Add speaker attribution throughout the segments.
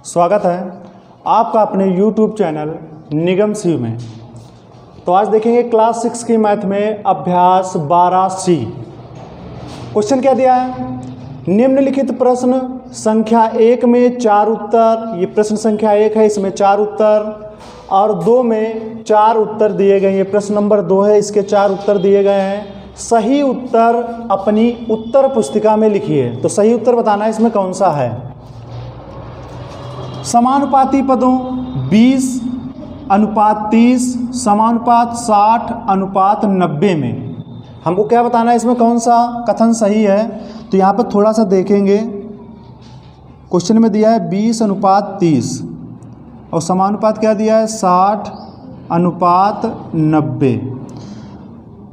Speaker 1: स्वागत है आपका अपने YouTube चैनल निगम सी में। तो आज देखेंगे क्लास 6 की मैथ में अभ्यास 12C। क्वेश्चन क्या दिया है? निम्नलिखित प्रश्न संख्या 1 में 4 उत्तर, ये प्रश्न संख्या 1 है, इसमें 4 उत्तर, और 2 में 4 उत्तर दिए गए। ये प्रश्न नंबर 2 है, इसके 4 उत्तर दिए गए हैं। सही उत्तर अपनी उत्तर पुस्तिका में लिखिए। तो सही उत्तर बताना है इसमें कौन सा है। समानुपाती पदों 20:30, समानुपात 60:90 में हमको क्या बताना है, इसमें कौन सा कथन सही है। तो यहाँ पर थोड़ा सा देखेंगे, क्वेश्चन में दिया है 20:30 और समानुपात क्या दिया है 60:90।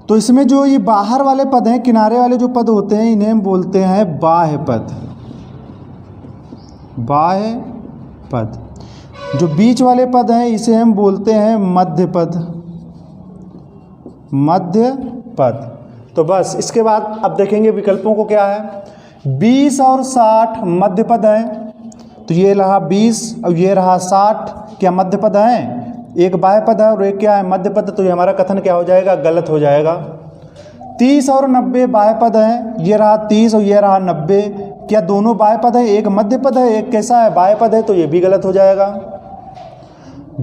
Speaker 1: तो इसमें जो ये बाहर वाले पद हैं, किनारे वाले जो पद होते हैं, इन्हें हम बोलते हैं बाह्य पद। बाह्य पद। जो बीच वाले पद हैं इसे हम बोलते हैं मध्य पद। मध्य पद। तो बस इसके बाद अब देखेंगे विकल्पों को क्या है। 20 और 60 मध्य पद है, तो ये रहा 20 और ये रहा 60, क्या मध्य पद हैं? एक बाह्य पद है और एक क्या है मध्य पद। तो ये हमारा कथन क्या हो जाएगा, गलत हो जाएगा। 30 और 90 बाह्य पद है, ये रहा 30 और ये रहा 90, क्या दोनों बाह्य पद है? एक मध्य पद है, एक कैसा है बाह्य पद है, तो ये भी गलत हो जाएगा।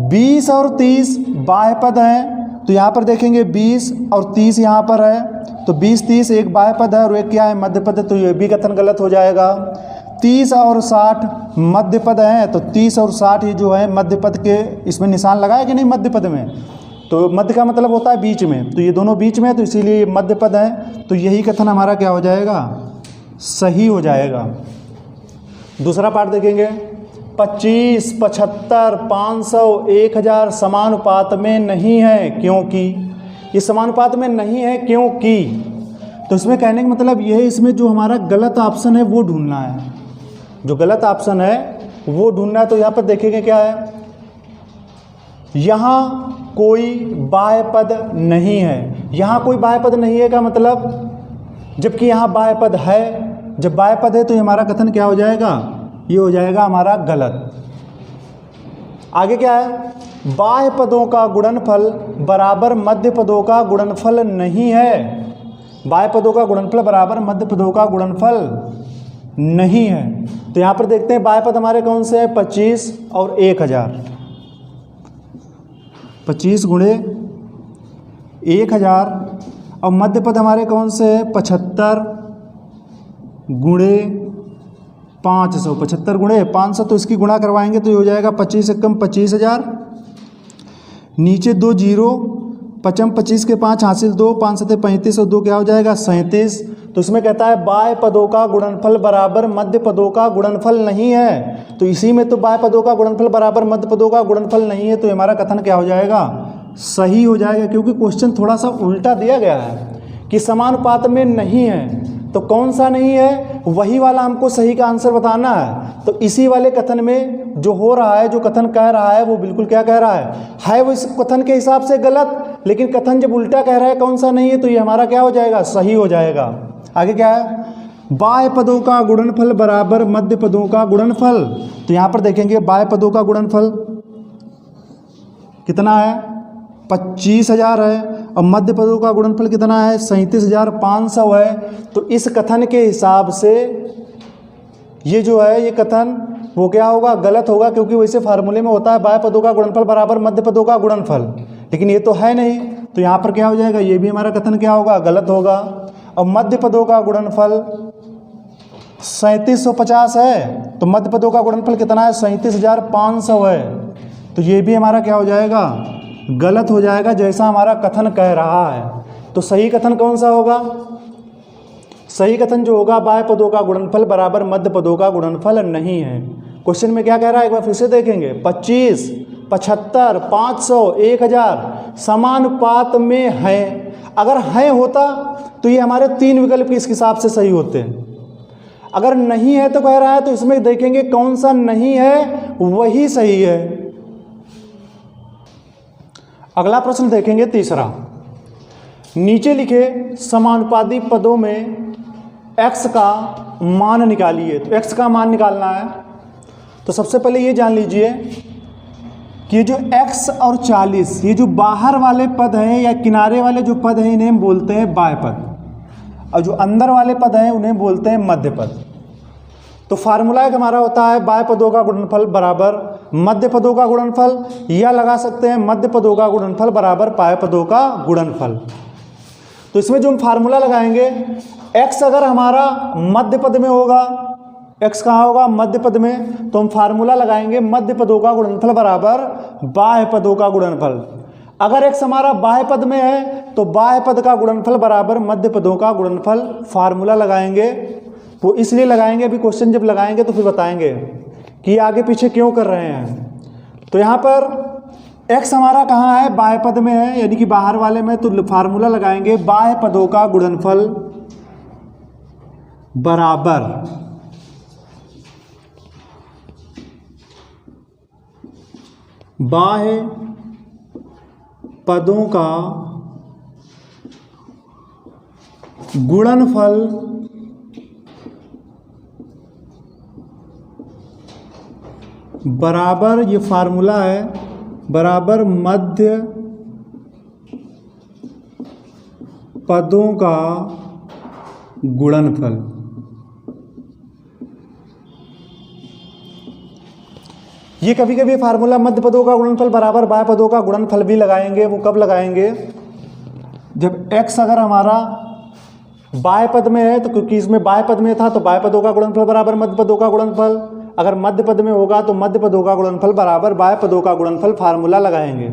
Speaker 1: 20 और 30 बाह्य पद है, तो यहाँ पर देखेंगे 20 और 30 यहाँ पर है, तो 20-30 एक बाह्य पद है और एक क्या है मध्य पद है, तो ये भी कथन गलत हो जाएगा। 30 और 60 मध्य पद हैं, तो 30 और 60 ये जो है मध्य पद के, इसमें निशान लगाया कि नहीं मध्य पद में, तो मध्य का मतलब होता है बीच में, तो ये दोनों बीच में है, तो इसीलिए मध्य पद है। तो यही कथन हमारा क्या हो जाएगा, सही हो जाएगा। दूसरा पार्ट देखेंगे। 25, 75, 500, 1000 समानुपात में नहीं है क्योंकि। ये समानुपात में नहीं है क्योंकि, तो इसमें कहने का मतलब ये है, इसमें जो हमारा गलत ऑप्शन है वो ढूंढना है। जो गलत ऑप्शन है वो ढूंढना है। तो यहाँ पर देखेंगे क्या है, यहाँ कोई बाह्य पद नहीं है। यहाँ कोई बाह्य पद नहीं है का मतलब, जबकि यहाँ बाह्य पद है। जब बाह्य पद है तो ये हमारा कथन क्या हो जाएगा, ये हो जाएगा हमारा गलत। आगे क्या है, बाह्य पदों का गुणनफल बराबर मध्य पदों का गुणनफल नहीं है। बाह्य पदों का गुणनफल बराबर मध्य पदों का गुणनफल नहीं है। तो यहाँ पर देखते हैं बाह्य पद हमारे कौन से हैं, 25 और 1000। 25 गुणे 1000 और मध्य पद हमारे कौन से हैं, 75 गुणे 500। 75 गुणे 500, तो इसकी गुणा करवाएंगे तो ये हो जाएगा 25 से कम 25,000। नीचे 2 जीरो, 25 के 5 हासिल 2, 5 सते 35 और 2 क्या हो जाएगा 37। तो इसमें कहता है बाह्य पदों का गुणनफल बराबर मध्य पदों का गुणनफल नहीं है। तो इसी में तो बाह्य पदों का गुणनफल बराबर मध्य पदों का गुणनफल नहीं है, तो हमारा कथन क्या हो जाएगा, सही हो जाएगा। क्योंकि क्वेश्चन थोड़ा सा उल्टा दिया गया है कि समानुपात में नहीं है, तो कौन सा नहीं है, वही वाला हमको सही का आंसर बताना है। तो इसी वाले कथन में जो हो रहा है, जो कथन कह रहा है वो बिल्कुल क्या कह रहा है वो इस कथन के हिसाब से गलत, लेकिन कथन जब उल्टा कह रहा है कौन सा नहीं है, तो ये हमारा क्या हो जाएगा, सही हो जाएगा। आगे क्या है, बाह्य पदों का गुणनफल बराबर मध्य पदों का गुणनफल। तो यहाँ पर देखेंगे बाह्य पदों का गुणनफल कितना है, 25,000 है, और मध्य पदों का गुणनफल कितना है, 37,500 है। तो इस कथन के हिसाब से ये जो है ये कथन वो क्या होगा, गलत होगा, क्योंकि वैसे फार्मूले में होता है बाह्य पदों का गुणनफल बराबर मध्य पदों का गुणनफल, लेकिन ये तो है नहीं। तो यहाँ पर क्या हो जाएगा, ये भी हमारा कथन क्या होगा, गलत होगा। और मध्य पदों का गुणनफल 3750 है, तो मध्य पदों का गुणनफल कितना है, 37,500 है। तो ये भी हमारा क्या हो जाएगा, गलत हो जाएगा, जैसा हमारा कथन कह रहा है। तो सही कथन कौन सा होगा, सही कथन जो होगा, बाह्य पदों का गुणनफल बराबर मध्य पदों का गुणनफल नहीं है। क्वेश्चन में क्या कह रहा है, एक बार फिर से देखेंगे। 25, 75, 500, 1000 समानुपात में है। अगर है होता तो ये हमारे 3 विकल्प इस हिसाब से सही होते हैं। अगर नहीं है तो कह रहा है, तो इसमें देखेंगे कौन सा नहीं है वही सही है। अगला प्रश्न देखेंगे तीसरा। नीचे लिखे समानुपाती पदों में x का मान निकालिए। तो x का मान निकालना है, तो सबसे पहले ये जान लीजिए कि ये जो x और 40, ये जो बाहर वाले पद हैं या किनारे वाले जो पद हैं इन्हें हम बोलते हैं बाह्य पद, और जो अंदर वाले पद हैं उन्हें बोलते हैं मध्य पद। तो फार्मूला एक हमारा होता है बाह्य पदों का गुणनफल बराबर मध्य पदों का गुणनफल, या लगा सकते हैं मध्य पदों का गुणनफल बराबर बाह्य पदों का गुणनफल। तो इसमें जो हम फार्मूला लगाएंगे, x अगर हमारा मध्य पद में होगा, x कहाँ होगा मध्य पद में, तो हम फार्मूला लगाएंगे मध्य पदों का गुणनफल बराबर बाह्य पदों का गुणनफल। अगर x हमारा बाह्य पद में है तो बाह्य पद का गुणनफल बराबर मध्य पदों का गुणनफल। फार्मूला लगाएंगे वो इसलिए लगाएंगे, अभी क्वेश्चन जब लगाएंगे तो फिर बताएंगे कि आगे पीछे क्यों कर रहे हैं। तो यहाँ पर x हमारा कहाँ है, बाह्य पद में है, यानी कि बाहर वाले में, तो फार्मूला लगाएंगे बाह्य पदों का गुणनफल बराबर बाह्य पदों का गुणनफल बराबर, ये फार्मूला है, बराबर मध्य पदों का गुणनफल। ये कभी कभी फार्मूला मध्य पदों का गुणनफल बराबर बाह्य पदों का गुणनफल भी लगाएंगे। वो कब लगाएंगे, जब x अगर हमारा बाह्य पद में है, तो क्योंकि इसमें बाह्य पद में था तो बाह्य पदों का गुणनफल बराबर मध्य पदों का गुणनफल, अगर मध्य पद में होगा तो मध्य पदों का गुणनफल बराबर बाह्य पदों का गुणनफल। फार्मूला लगाएंगे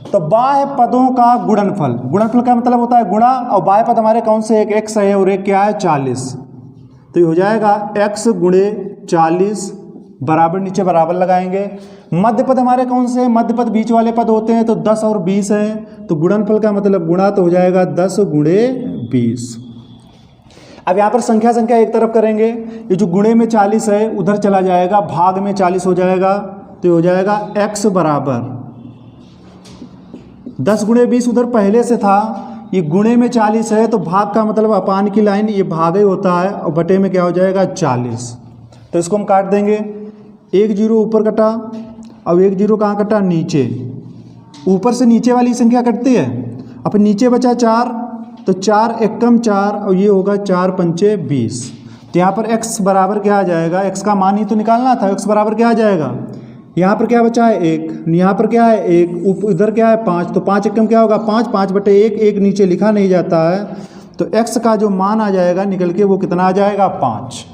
Speaker 1: तो बाह्य पदों का गुणनफल, गुणनफल का मतलब होता है गुणा, और बाह्य पद हमारे कौन से, एक x है और एक क्या है 40, तो ये हो जाएगा x गुणे 40 बराबर, नीचे बराबर लगाएंगे। मध्य पद हमारे कौन से, मध्य पद बीच वाले पद होते हैं, तो 10 और 20 हैं, तो गुणनफल का मतलब गुणा, तो हो जाएगा 10 गुणे 20। अब यहाँ पर संख्या एक तरफ करेंगे, ये जो गुणे में 40 है उधर चला जाएगा, भाग में 40 हो जाएगा, तो ये हो जाएगा x बराबर 10 गुणे 20 उधर पहले से था, ये गुणे में 40 है, तो भाग का मतलब अपान की लाइन ये भाग ही होता है, और बटे में क्या हो जाएगा 40। तो इसको हम काट देंगे, 1 जीरो ऊपर कटा, अब 1 जीरो कहाँ कटा, नीचे, ऊपर से नीचे वाली संख्या कटती है, अब नीचे बचा 4, तो 4 एकम 4, और ये होगा 4 पंचे 20। तो यहाँ पर x बराबर क्या आ जाएगा, x का मान ही तो निकालना था, x बराबर क्या आ जाएगा, यहाँ पर क्या बचा है 1, यहाँ पर क्या है 1, इधर क्या है 5, तो 5 एकम क्या होगा 5, 5 बटे 1, 1 नीचे लिखा नहीं जाता है, तो x का जो मान आ जाएगा निकल के वो कितना आ जाएगा 5।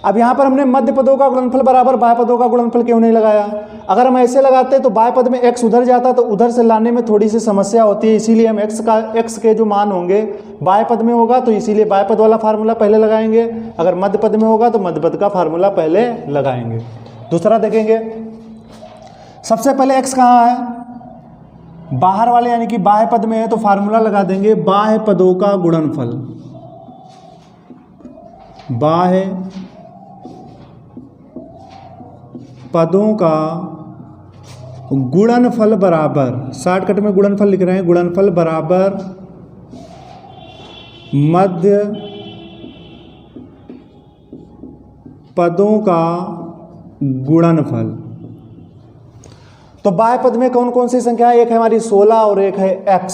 Speaker 1: अब यहाँ पर हमने मध्य पदों का गुणनफल बराबर बाह्य पदों का गुणनफल क्यों नहीं लगाया, अगर हम ऐसे लगाते तो बाह्य पद में x उधर जाता, तो उधर से लाने में थोड़ी सी समस्या होती है, इसीलिए हम x के जो मान होंगे बाह्य पद में होगा, तो इसीलिए बाह्य पद वाला फार्मूला पहले लगाएंगे, अगर मध्य पद में होगा तो मध्य पद का फार्मूला पहले लगाएंगे। दूसरा देखेंगे, सबसे पहले x कहाँ है, बाहर वाले यानी कि बाह्य पद में है, तो फार्मूला लगा देंगे बाह्य पदों का गुणनफल, बाह्य पदों का गुणनफल बराबर, शॉर्टकट में गुणनफल लिख रहे हैं, गुणनफल बराबर मध्य पदों का गुणनफल। तो बाह्य पद में कौन कौन सी संख्या है, एक है हमारी 16 और एक है x,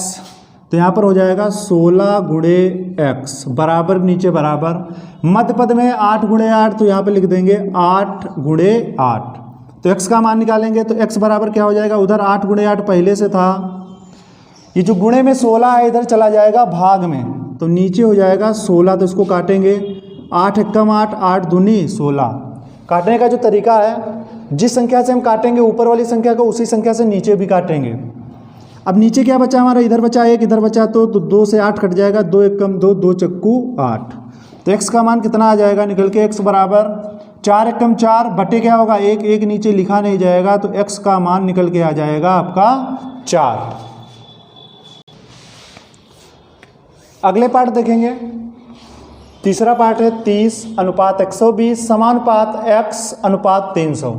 Speaker 1: तो यहाँ पर हो जाएगा 16 गुणे x बराबर, नीचे बराबर, मध्य पद में 8 गुणे 8, तो यहाँ पे लिख देंगे 8 गुणे 8, तो x का मान निकालेंगे, तो x बराबर क्या हो जाएगा, उधर 8 गुणे 8 पहले से था, ये जो गुणे में 16 है इधर चला जाएगा भाग में, तो नीचे हो जाएगा 16, तो इसको काटेंगे, 8 एकम 8, 8 दूनी 16। काटने का जो तरीका है, जिस संख्या से हम काटेंगे ऊपर वाली संख्या को, उसी संख्या से नीचे भी काटेंगे। अब नीचे क्या बचा हमारा, इधर बचा 1, इधर बचा तो 2 से 8 कट जाएगा, 2 एकम 2, 2 चक्कू 8, तो x का मान कितना आ जाएगा निकल के, x बराबर 4 एकम 4 बटे क्या होगा 1, 1 नीचे लिखा नहीं जाएगा, तो x का मान निकल के आ जाएगा आपका 4। अगले पार्ट देखेंगे, तीसरा पार्ट है 30:120 समानुपात x:300।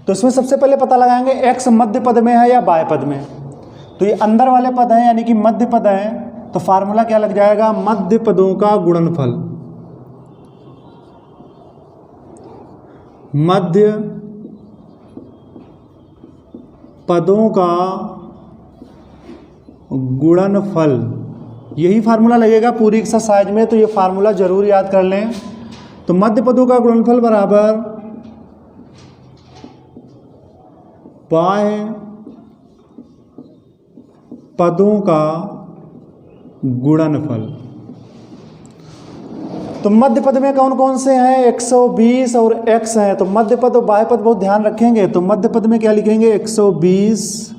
Speaker 1: तो इसमें सबसे पहले पता लगाएंगे x मध्य पद में है या बाह्य पद में, तो ये अंदर वाले पद हैं यानी कि मध्य पद हैं, तो फार्मूला क्या लग जाएगा, मध्य पदों का गुणनफल, मध्य पदों का गुणनफल, यही फार्मूला लगेगा पूरी एक्सरसाइज में, तो ये फार्मूला जरूर याद कर लें। तो मध्य पदों का गुणनफल बराबर बाह्य पदों का गुणनफल। तो मध्य पद में कौन कौन से हैं? 120 और x हैं। तो मध्य पद और बाह्य पद बहुत ध्यान रखेंगे। तो मध्य पद में क्या लिखेंगे? 120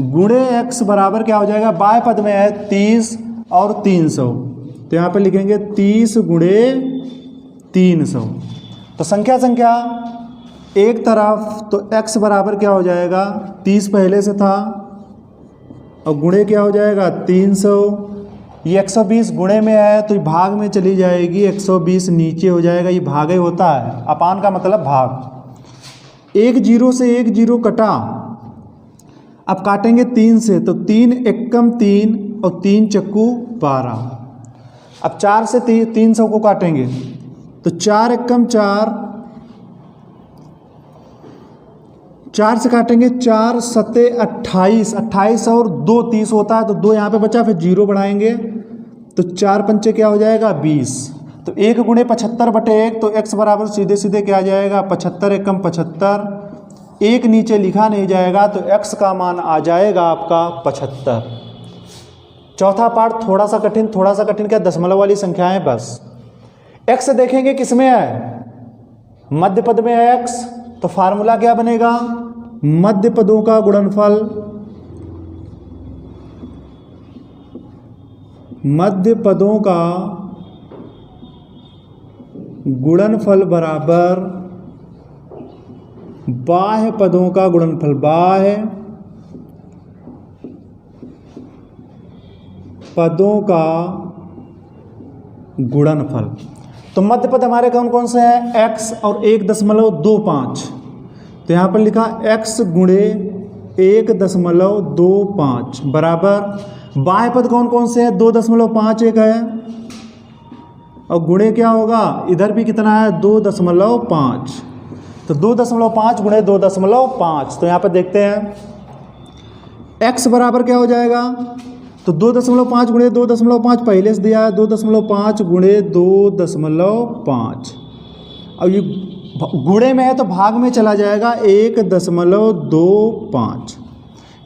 Speaker 1: गुणे x बराबर क्या हो जाएगा? बाह्य पद में है 30 और 300, तो यहाँ पे लिखेंगे 30 गुणे 300। तो संख्या एक तरफ, तो x बराबर क्या हो जाएगा? 30 पहले से था और गुणे क्या हो जाएगा? 300। ये 120 गुणे में है तो ये भाग में चली जाएगी, 120 नीचे हो जाएगा। ये भाग ही होता है, अपान का मतलब भाग। एक जीरो से एक जीरो कटा, अब काटेंगे 3 से, तो 3 एकम 3 और 3 चक्कू 12। अब 4 से 300 को काटेंगे, तो 4 एकम 4, 4 से काटेंगे 4 सत्ते 28, 28 और 2 30 होता है, तो 2 यहाँ पे बचा, फिर 0 बढ़ाएंगे तो 4 पंचे क्या हो जाएगा? 20। तो 1 गुणे 75 बटे 1, तो x बराबर सीधे सीधे क्या आ जाएगा? 75 एकम 75। 1 नीचे लिखा नहीं जाएगा, तो x का मान आ जाएगा आपका 75। चौथा पार्ट थोड़ा सा कठिन क्या? दशमलव वाली संख्याएं बस। x देखेंगे किस में है? मध्य पद में है x, तो फार्मूला क्या बनेगा? मध्य पदों का गुणनफल, मध्य पदों का गुणनफल बराबर बाह्य पदों का गुणनफल, बाह्य पदों का गुणनफल। तो मध्य पद हमारे कौन कौन से हैं? x और 1.25, तो यहाँ पर लिखा x गुणे 1.25 बराबर बाह्य पद कौन कौन से हैं? 2.5 एक है और गुणे क्या होगा? इधर भी कितना है? 2.5, तो 2.5 गुणे 2.5। तो यहाँ पर देखते हैं x बराबर क्या हो जाएगा? तो 2.5 गुणे 2.5 पहले से दिया है, 2.5 गुणे 2.5। अब ये गुणे में है तो भाग में चला जाएगा, 1.25।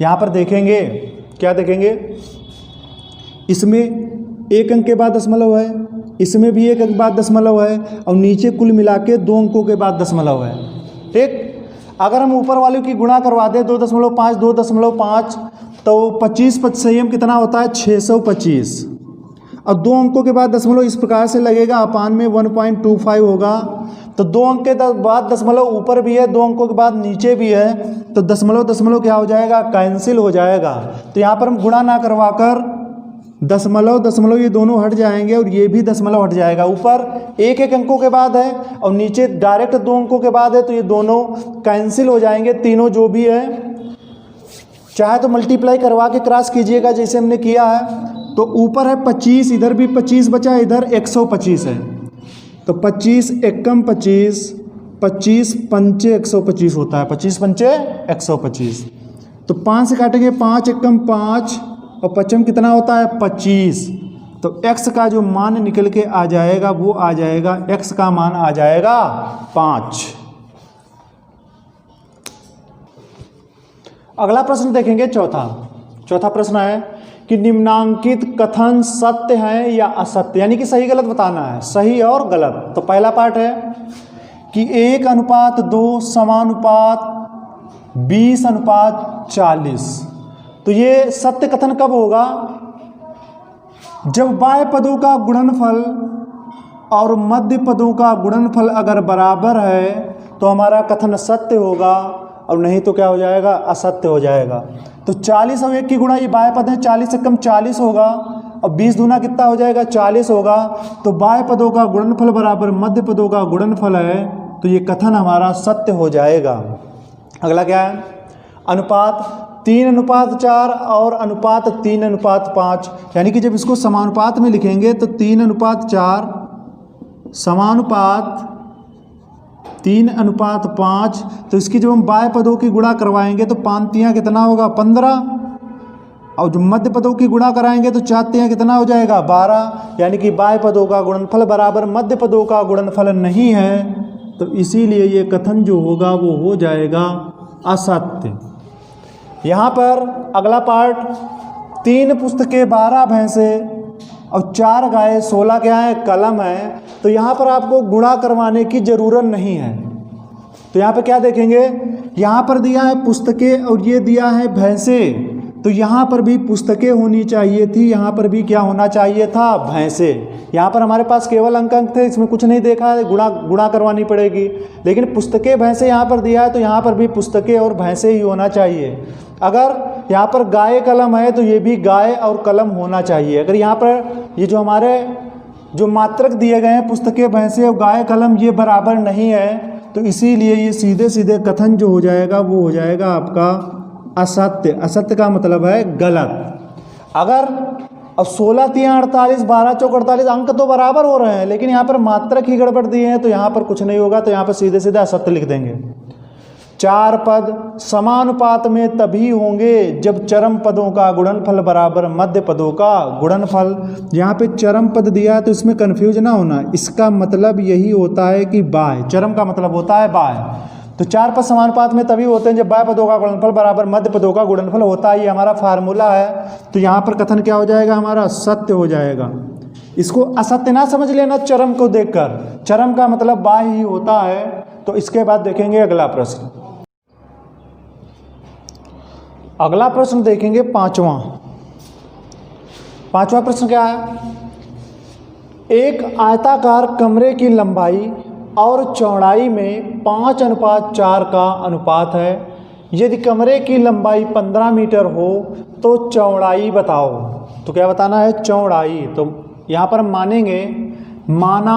Speaker 1: यहाँ पर देखेंगे, क्या देखेंगे? इसमें एक अंक के बाद दशमलव है, इसमें भी एक अंक के बाद दशमलव है, और नीचे कुल मिला के 2 अंकों के बाद दशमलव है। ठीक, अगर हम ऊपर वाले की गुणा करवा दें 2.5 तो 25 संयम कितना होता है? 625। और 2 अंकों के बाद दशमलव इस प्रकार से लगेगा, अपान में 1.25 होगा। तो 2 अंक के बाद दशमलव ऊपर भी है, 2 अंकों के बाद नीचे भी है, तो दशमलव क्या हो जाएगा? कैंसिल हो जाएगा। तो यहाँ पर हम गुणा ना करवा कर दशमलव ये दोनों हट जाएंगे और ये भी दशमलव हट जाएगा। ऊपर एक अंकों के बाद है और नीचे डायरेक्ट 2 अंकों के बाद है, तो ये दोनों कैंसिल हो जाएंगे, तीनों जो भी है। चाहे तो मल्टीप्लाई करवा के क्रॉस कीजिएगा जैसे हमने किया है। तो ऊपर है 25, इधर भी 25 बचा, इधर 125 है, तो 25 एकम 25, 25 पंचे 125 होता है, 25 पंचे 125। तो 5 से काटेंगे, 5 एकम 5 और 5 कितना होता है? 25। तो x का जो मान निकल के आ जाएगा वो आ जाएगा, x का मान आ जाएगा 5। अगला प्रश्न देखेंगे, चौथा प्रश्न है कि निम्नांकित कथन सत्य है या असत्य, यानी कि सही गलत बताना है, सही और गलत। तो पहला पार्ट है कि 1:2 समानुपात 20:40। तो ये सत्य कथन कब होगा? जब बाह्य पदों का गुणनफल और मध्य पदों का गुणनफल अगर बराबर है तो हमारा कथन सत्य होगा, और नहीं तो क्या हो जाएगा? असत्य हो जाएगा। तो 40 और 1 की गुणा, ये बाह्य पद है, 40 से कम 40 होगा, और 20 दूना कितना हो जाएगा? 40 होगा। तो बाह्य पदों का गुणनफल बराबर मध्य पदों का गुणनफल है, तो ये कथन हमारा सत्य हो जाएगा। अगला क्या है? अनुपात 3:4 और अनुपात 3:5, यानी कि जब इसको समानुपात में लिखेंगे तो 3:4 समानुपात 3:5। तो इसकी जब हम बाह्य पदों की गुणा करवाएंगे तो 5 तियाँ कितना होगा 15, और जो मध्य पदों की गुणा कराएंगे तो 4 तियाँ कितना हो जाएगा 12। यानी कि बाह्य पदों का गुणनफल बराबर मध्य पदों का गुणनफल नहीं है, तो इसीलिए ये कथन जो होगा वो हो जाएगा असत्य। यहाँ पर अगला पार्ट, 3 पुस्तकें 12 भैंसे और 4 गाय 16 क्या है कलम है। तो यहाँ पर आपको गुणा करवाने की ज़रूरत नहीं है। तो यहाँ पर क्या देखेंगे, यहाँ पर दिया है पुस्तकें और ये दिया है भैंसे, तो यहाँ पर भी पुस्तकें होनी चाहिए थी, यहाँ पर भी क्या होना चाहिए था भैंसे। यहाँ पर हमारे पास केवल अंक थे, इसमें कुछ नहीं देखा है, गुणा करवानी पड़ेगी। लेकिन पुस्तकें भैंसे यहाँ पर दिया है तो यहाँ पर भी पुस्तकें और भैंसे ही होना चाहिए। अगर यहाँ पर गाय कलम है तो ये भी गाय और कलम होना चाहिए। अगर यहाँ पर ये जो हमारे जो मात्रक दिए गए हैं पुस्तकें भैंसे और गाय कलम ये बराबर नहीं है, तो इसीलिए ये सीधे सीधे कथन जो हो जाएगा वो हो जाएगा आपका असत्य। असत्य का मतलब है गलत। अगर अब 16 तियाँ 48, 12 चौक 48 अंक तो बराबर हो रहे हैं, लेकिन यहाँ पर मात्रक ही गड़बड़ दिए हैं तो यहाँ पर कुछ नहीं होगा, तो यहाँ पर सीधे सीधे असत्य लिख देंगे। 4 पद समानुपात में तभी होंगे जब चरम पदों का गुणनफल बराबर मध्य पदों का गुणनफल। यहाँ पे चरम पद दिया है तो इसमें कंफ्यूज ना होना, इसका मतलब यही होता है कि बाह्य, चरम का मतलब होता है बाह्य। तो 4 पद समानुपात में तभी होते हैं जब बाह्य पदों का गुणनफल बराबर मध्य पदों का गुणनफल होता है, ये हमारा फार्मूला है। तो यहाँ पर कथन क्या हो जाएगा हमारा सत्य हो जाएगा। इसको असत्य ना समझ लेना चरम को देखकर, चरम का मतलब बाह्य ही होता है। तो इसके बाद देखेंगे अगला प्रश्न। अगला प्रश्न देखेंगे पांचवा प्रश्न क्या है, एक आयताकार कमरे की लंबाई और चौड़ाई में 5:4 का अनुपात है। यदि कमरे की लंबाई 15 मीटर हो तो चौड़ाई बताओ। तो क्या बताना है चौड़ाई। तो यहाँ पर मानेंगे, माना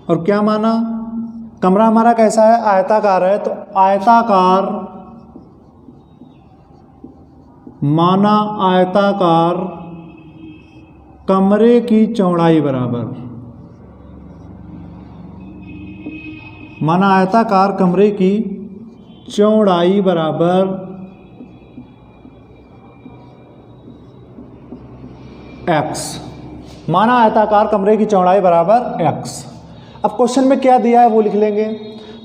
Speaker 1: और क्या माना, कमरा हमारा कैसा है आयताकार है, तो आयताकार माना आयताकार कमरे की चौड़ाई बराबर, माना आयताकार कमरे की चौड़ाई बराबर x। माना आयताकार कमरे की चौड़ाई बराबर x। अब क्वेश्चन में क्या दिया है वो लिख लेंगे।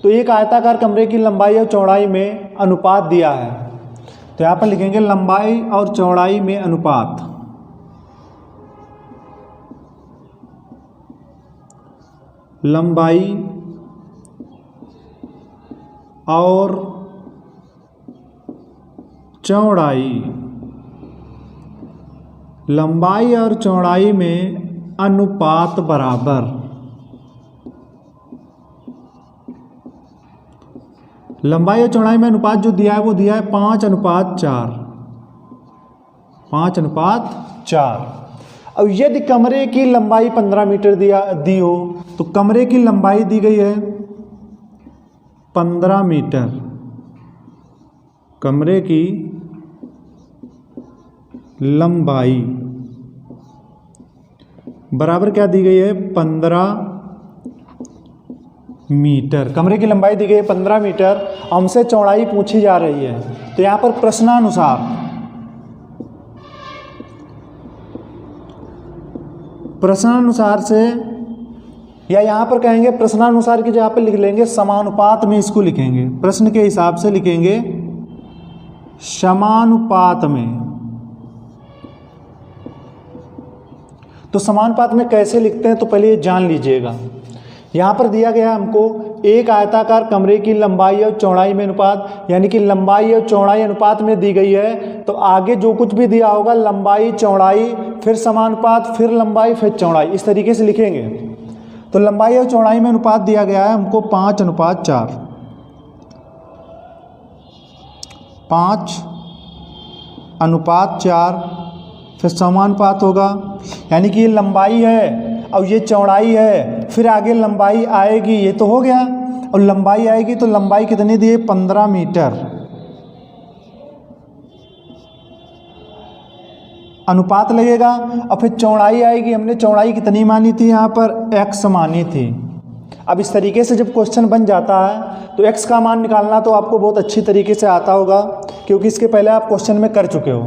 Speaker 1: तो एक आयताकार कमरे की लंबाई और चौड़ाई में अनुपात दिया है, तो यहाँ पर लिखेंगे लंबाई और चौड़ाई में अनुपात। लंबाई और चौड़ाई, लंबाई और चौड़ाई में अनुपात बराबर, लंबाई और चौड़ाई में अनुपात जो दिया है वो दिया है 5:4। 5:4। अब यदि कमरे की लंबाई 15 मीटर दी हो, तो कमरे की लंबाई दी गई है 15 मीटर, कमरे की लंबाई बराबर क्या दी गई है 15 मीटर। कमरे की लंबाई दी गई है 15 मीटर, हमसे चौड़ाई पूछी जा रही है। तो यहाँ पर प्रश्नानुसार से, या यहाँ पर कहेंगे प्रश्नानुसार की जगह पर लिख लेंगे समानुपात में, इसको लिखेंगे प्रश्न के हिसाब से लिखेंगे समानुपात में। तो समानुपात में कैसे लिखते हैं तो पहले ये जान लीजिएगा। यहाँ पर दिया गया है हमको एक आयताकार कमरे की लंबाई और चौड़ाई में अनुपात, यानी कि लंबाई और चौड़ाई अनुपात में दी गई है। तो आगे जो कुछ भी दिया होगा लंबाई चौड़ाई फिर समानुपात फिर लंबाई फिर चौड़ाई, इस तरीके से लिखेंगे। तो लंबाई और चौड़ाई में अनुपात दिया गया है हमको 5:4। 5:4 फिर समानुपात होगा, यानी कि ये लंबाई है और ये चौड़ाई है, फिर आगे लंबाई आएगी, ये तो हो गया। और लंबाई आएगी तो लंबाई कितनी दी है 15 मीटर, अनुपात लगेगा। और फिर चौड़ाई आएगी, हमने चौड़ाई कितनी मानी थी यहाँ पर x मानी थी, अब इस तरीके से जब क्वेश्चन बन जाता है तो x का मान निकालना तो आपको बहुत अच्छी तरीके से आता होगा, क्योंकि इसके पहले आप क्वेश्चन में कर चुके हो।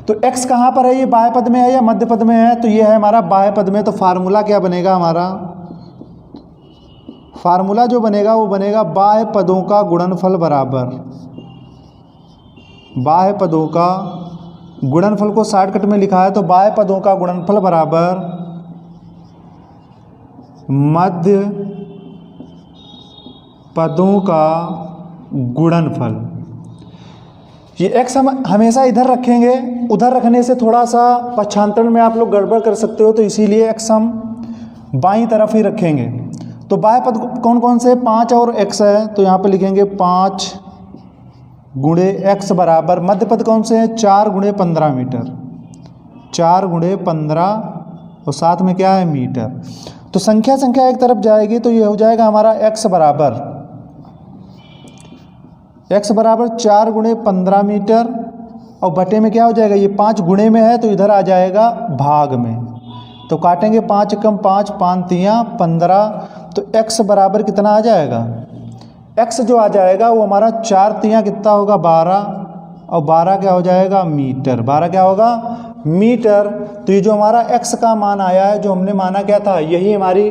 Speaker 1: तो x कहाँ पर है, ये बाह्य पद में है या मध्य पद में है, तो ये है हमारा बाह्य पद में। तो फार्मूला क्या बनेगा हमारा, फार्मूला जो बनेगा वो बनेगा बाह्य पदों का गुणनफल बराबर, बाह्य पदों का गुणनफल को शॉर्टकट में लिखा है तो बाह्य पदों का गुणनफल बराबर मध्य पदों का गुणनफल। ये x हम हमेशा इधर रखेंगे, उधर रखने से थोड़ा सा पक्षांतरण में आप लोग गड़बड़ कर सकते हो, तो इसीलिए x हम बाईं तरफ ही रखेंगे। तो बाह्य पद कौन कौन से, 5 और x है, तो यहाँ पे लिखेंगे 5 गुणे x बराबर, मध्य पद कौन से हैं, 4 गुणे 15 मीटर, 4 गुणे 15 और साथ में क्या है मीटर। तो संख्या एक तरफ जाएगी तो ये हो जाएगा हमारा x बराबर 4 गुणे 15 मीटर और बटे में क्या हो जाएगा, ये 5 गुणे में है तो इधर आ जाएगा भाग में। तो काटेंगे 5 कम 5, 5 तियाँ 15, तो x बराबर कितना आ जाएगा, x जो आ जाएगा वो हमारा 4 तियाँ कितना होगा 12 और 12 क्या हो जाएगा मीटर, 12 क्या होगा मीटर। तो ये जो हमारा x का मान आया है, जो हमने माना क्या था, यही हमारी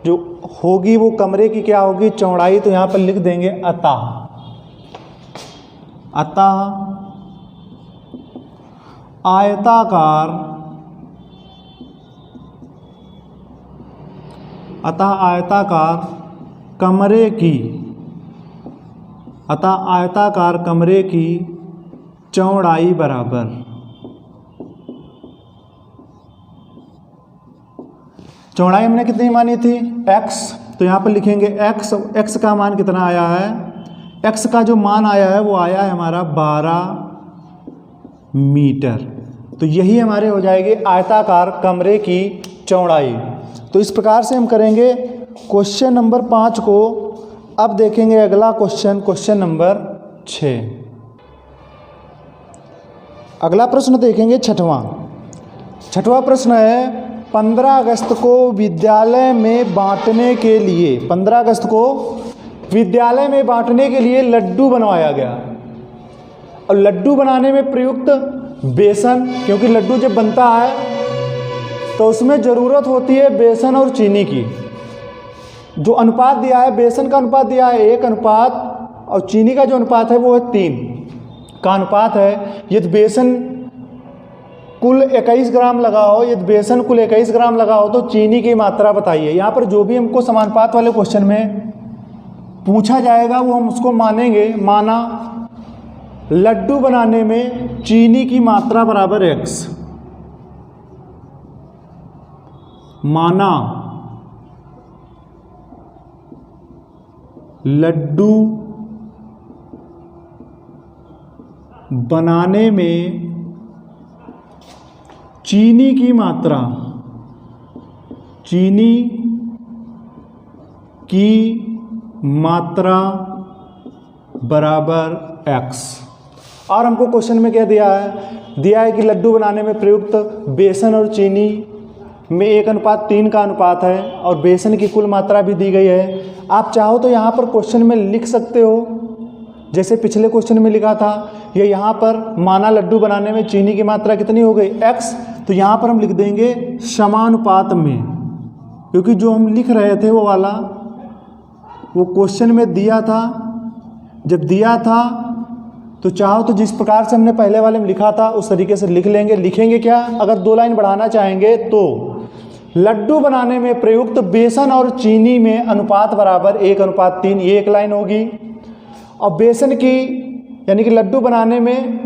Speaker 1: जो होगी वो कमरे की क्या होगी चौड़ाई। तो यहाँ पर लिख देंगे अतः आयताकार कमरे की चौड़ाई बराबर, चौड़ाई हमने कितनी मानी थी x, तो यहाँ पर लिखेंगे x का मान कितना आया है, x का जो मान आया है वो आया है हमारा 12 मीटर। तो यही हमारे हो जाएगी आयताकार कमरे की चौड़ाई। तो इस प्रकार से हम करेंगे क्वेश्चन नंबर 5 को। अब देखेंगे अगला क्वेश्चन नंबर 6। अगला प्रश्न देखेंगे छठवां प्रश्न है, 15 अगस्त को विद्यालय में बांटने के लिए, 15 अगस्त को विद्यालय में बांटने के लिए लड्डू बनवाया गया और लड्डू बनाने में प्रयुक्त बेसन, क्योंकि लड्डू जब बनता है तो उसमें ज़रूरत होती है बेसन और चीनी की। जो अनुपात दिया है, बेसन का अनुपात दिया है 1 अनुपात और चीनी का जो अनुपात है वो है 3 का अनुपात है। यदि बेसन कुल 21 ग्राम लगा हो, यदि बेसन कुल 21 ग्राम लगा हो तो चीनी की मात्रा बताइए। यहाँ पर जो भी हमको समानुपात वाले क्वेश्चन में पूछा जाएगा वो हम उसको मानेंगे। माना लड्डू बनाने में चीनी की मात्रा बराबर x, माना लड्डू बनाने में चीनी की मात्रा बराबर x। और हमको क्वेश्चन में क्या दिया है कि लड्डू बनाने में प्रयुक्त बेसन और चीनी में 1:3 का अनुपात है और बेसन की कुल मात्रा भी दी गई है। आप चाहो तो यहाँ पर क्वेश्चन में लिख सकते हो, जैसे पिछले क्वेश्चन में लिखा था, ये यहाँ पर माना लड्डू बनाने में चीनी की मात्रा कितनी हो गई x, तो यहाँ पर हम लिख देंगे समानुपात में, क्योंकि जो हम लिख रहे थे वो वाला वो क्वेश्चन में दिया था। जब दिया था तो चाहो तो जिस प्रकार से हमने पहले वाले में लिखा था उस तरीके से लिख लेंगे। लिखेंगे क्या, अगर 2 लाइन बढ़ाना चाहेंगे तो लड्डू बनाने में प्रयुक्त बेसन और चीनी में अनुपात बराबर 1:3, ये एक लाइन होगी। और बेसन की यानी कि लड्डू बनाने में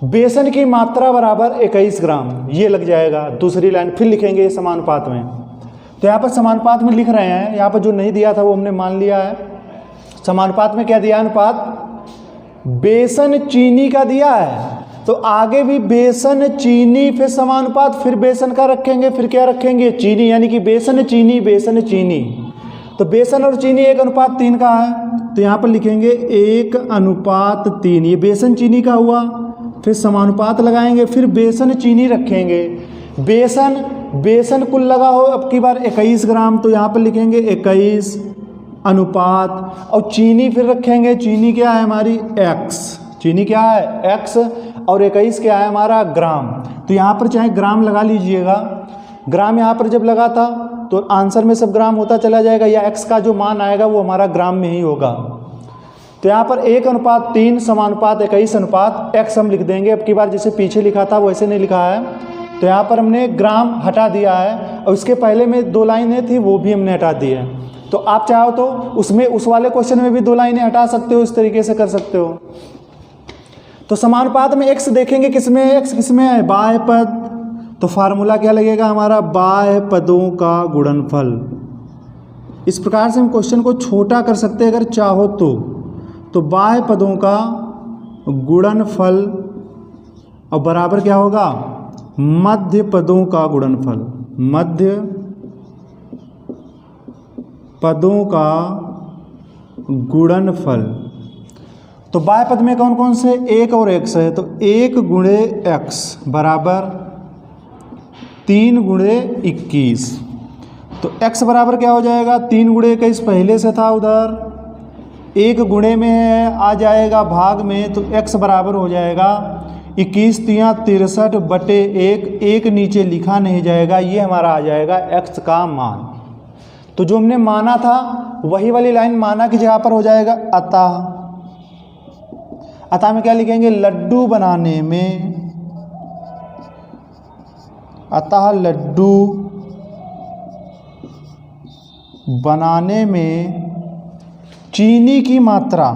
Speaker 1: बेसन की मात्रा बराबर 21 ग्राम, ये लग जाएगा दूसरी लाइन। फिर लिखेंगे समानुपात में, तो यहाँ पर समानुपात में लिख रहे हैं। यहाँ पर जो नहीं दिया था वो हमने मान लिया है। समानुपात में क्या दिया अनुपात, बेसन चीनी का दिया है, तो आगे भी बेसन चीनी फिर समानुपात, फिर बेसन का रखेंगे, फिर क्या रखेंगे चीनी, यानी कि बेसन चीनी। तो बेसन और चीनी 1:3 का है, तो यहाँ पर लिखेंगे 1:3। ये बेसन चीनी का हुआ, फिर समानुपात लगाएंगे, फिर बेसन चीनी रखेंगे। बेसन बेसन कुल लगा हो अब की बार 21 ग्राम, तो यहाँ पर लिखेंगे 21 अनुपात, और चीनी फिर रखेंगे, चीनी क्या है हमारी x, चीनी क्या है x, और 21 क्या है हमारा ग्राम। तो यहाँ पर चाहे ग्राम लगा लीजिएगा, ग्राम यहाँ पर जब लगा था तो आंसर में सब ग्राम होता चला जाएगा, या x का जो मान आएगा वो हमारा ग्राम में ही होगा। तो यहाँ पर 1:3 समानुपात 21 अनुपात x हम लिख देंगे। अब की बार जैसे पीछे लिखा था वैसे नहीं लिखा है, तो यहाँ पर हमने ग्राम हटा दिया है, और इसके पहले में 2 लाइनें थी वो भी हमने हटा दी है। तो आप चाहो तो उसमें उस वाले क्वेश्चन में भी 2 लाइनें हटा सकते हो, इस तरीके से कर सकते हो। तो समानुपात में x देखेंगे किसमें है, x किसमें है, बाह्य पद, तो फार्मूला क्या लगेगा हमारा, बाह्य पदों का गुणनफल। इस प्रकार से हम क्वेश्चन को छोटा कर सकते हैं अगर चाहो तो बाह्य पदों का गुणनफल और बराबर क्या होगा, मध्य पदों का गुणनफल, मध्य पदों का गुणनफल। तो बाह्य पद में कौन कौन से, 1 और x है, तो 1 गुणे x बराबर 3 गुणे 21। तो x बराबर क्या हो जाएगा, 3 गुणे 21 पहले से था उधर, 1 गुणे में है आ जाएगा भाग में, तो x बराबर हो जाएगा 21 तिया 63 बटे 1 नीचे लिखा नहीं जाएगा, ये हमारा आ जाएगा x का मान। तो जो हमने माना था वही वाली लाइन माना की जगह पर हो जाएगा अतः में क्या लिखेंगे, लड्डू बनाने में, अतः लड्डू बनाने में चीनी की मात्रा,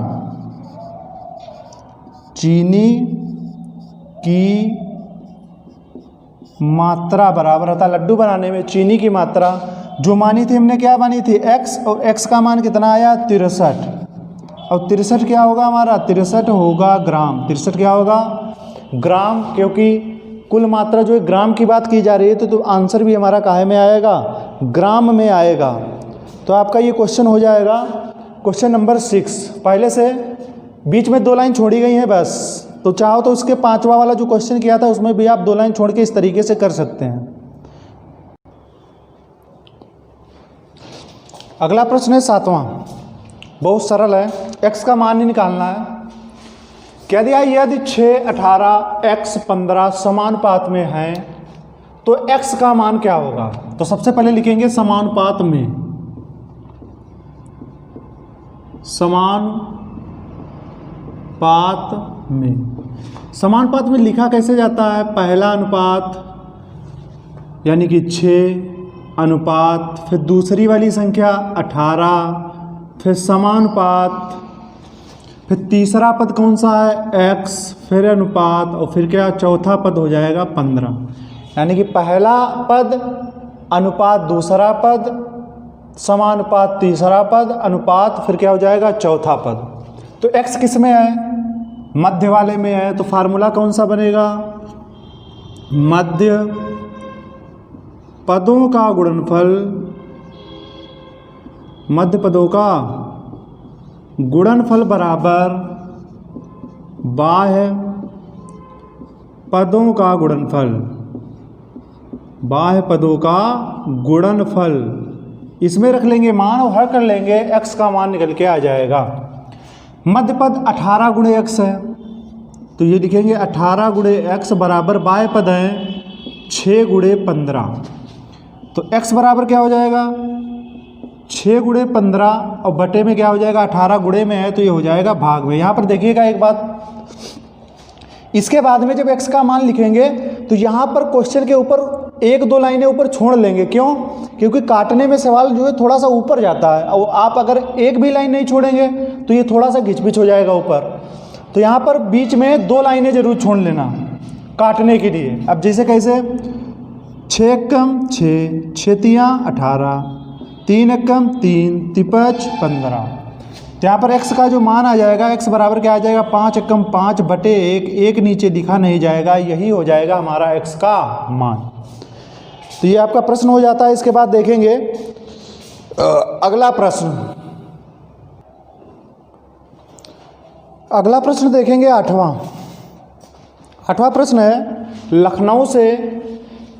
Speaker 1: चीनी की मात्रा बराबर, अतः लड्डू बनाने में चीनी की मात्रा जो मानी थी हमने, क्या मानी थी x, और x का मान कितना आया 63, और 63 क्या होगा हमारा, 63 होगा ग्राम, 63 क्या होगा ग्राम, क्योंकि कुल मात्रा जो है ग्राम की बात की जा रही है, तो आंसर भी हमारा काहे में आएगा, ग्राम में आएगा। तो आपका ये क्वेश्चन हो जाएगा क्वेश्चन नंबर 6। पहले से बीच में 2 लाइन छोड़ी गई हैं बस, तो चाहो तो उसके 5वां वाला जो क्वेश्चन किया था उसमें भी आप 2 लाइन छोड़ के इस तरीके से कर सकते हैं। अगला प्रश्न है 7वां, बहुत सरल है, x का मान ही निकालना है। क्या दिया, यदि 6, 18, x 15 समानुपात में हैं तो x का मान क्या होगा। तो सबसे पहले लिखेंगे समानुपात में, समानुपात में, समानुपात में लिखा कैसे जाता है, पहला अनुपात यानी कि 6 अनुपात, फिर दूसरी वाली संख्या 18, फिर समानुपात, फिर तीसरा पद कौन सा है x, फिर अनुपात, और फिर क्या चौथा पद हो जाएगा 15। यानी कि पहला पद अनुपात दूसरा पद समानुपात तीसरा पद अनुपात, फिर क्या हो जाएगा चौथा पद। तो x किस में है, मध्य वाले में है, तो फार्मूला कौन सा बनेगा, मध्य पदों का गुणनफल, मध्य पदों का गुणनफल बराबर बाह्य पदों का गुणनफल, बाह्य पदों का गुणनफल। इसमें रख लेंगे मान और हल कर लेंगे, x का मान निकल के आ जाएगा। मध्य पद 18 गुणे x है, तो ये लिखेंगे 18 गुणे x बराबर बाह्य पद है 6 गुणे 15। तो x बराबर क्या हो जाएगा 6 गुणे 15, और बटे में क्या हो जाएगा 18 गुणे में है तो ये हो जाएगा भाग में। यहाँ पर देखिएगा एक बात, इसके बाद में जब x का मान लिखेंगे तो यहाँ पर क्वेश्चन के ऊपर 1-2 लाइनें ऊपर छोड़ लेंगे। क्यों, क्योंकि काटने में सवाल जो है थोड़ा सा ऊपर जाता है, और आप अगर एक भी लाइन नहीं छोड़ेंगे तो ये थोड़ा सा घिचपिच हो जाएगा ऊपर। तो यहाँ पर बीच में 2 लाइनें जरूर छोड़ लेना काटने के लिए। अब जैसे कैसे, 6 कम 6, 6 तिया 18, 3 कम 3, 5 15। तो यहाँ पर x का जो मान आ जाएगा, x बराबर क्या आ जाएगा 5 कम 5 बटे 1 नीचे लिखा नहीं जाएगा, यही हो जाएगा हमारा x का मान। तो ये आपका प्रश्न हो जाता है। इसके बाद देखेंगे अगला प्रश्न, अगला प्रश्न देखेंगे 8वां प्रश्न है, लखनऊ से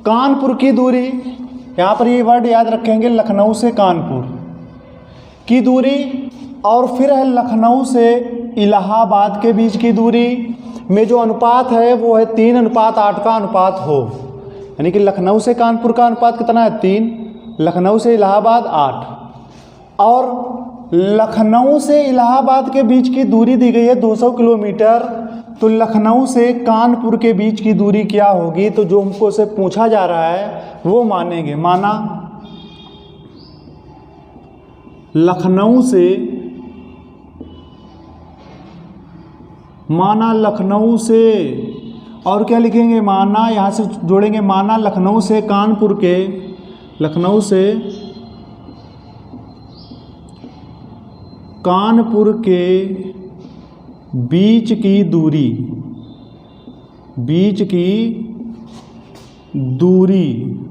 Speaker 1: कानपुर की दूरी, यहाँ पर ये वर्ड याद रखेंगे, लखनऊ से कानपुर की दूरी, और फिर है लखनऊ से इलाहाबाद के बीच की दूरी में जो अनुपात है वो है 3:8 का अनुपात हो, यानी कि लखनऊ से कानपुर का अनुपात कितना है 3, लखनऊ से इलाहाबाद 8, और लखनऊ से इलाहाबाद के बीच की दूरी दी गई है 200 किलोमीटर। तो लखनऊ से कानपुर के बीच की दूरी क्या होगी, तो जो हमको से पूछा जा रहा है वो मानेंगे। माना लखनऊ से, और क्या लिखेंगे, माना यहाँ से जोड़ेंगे, माना लखनऊ से कानपुर के बीच की दूरी,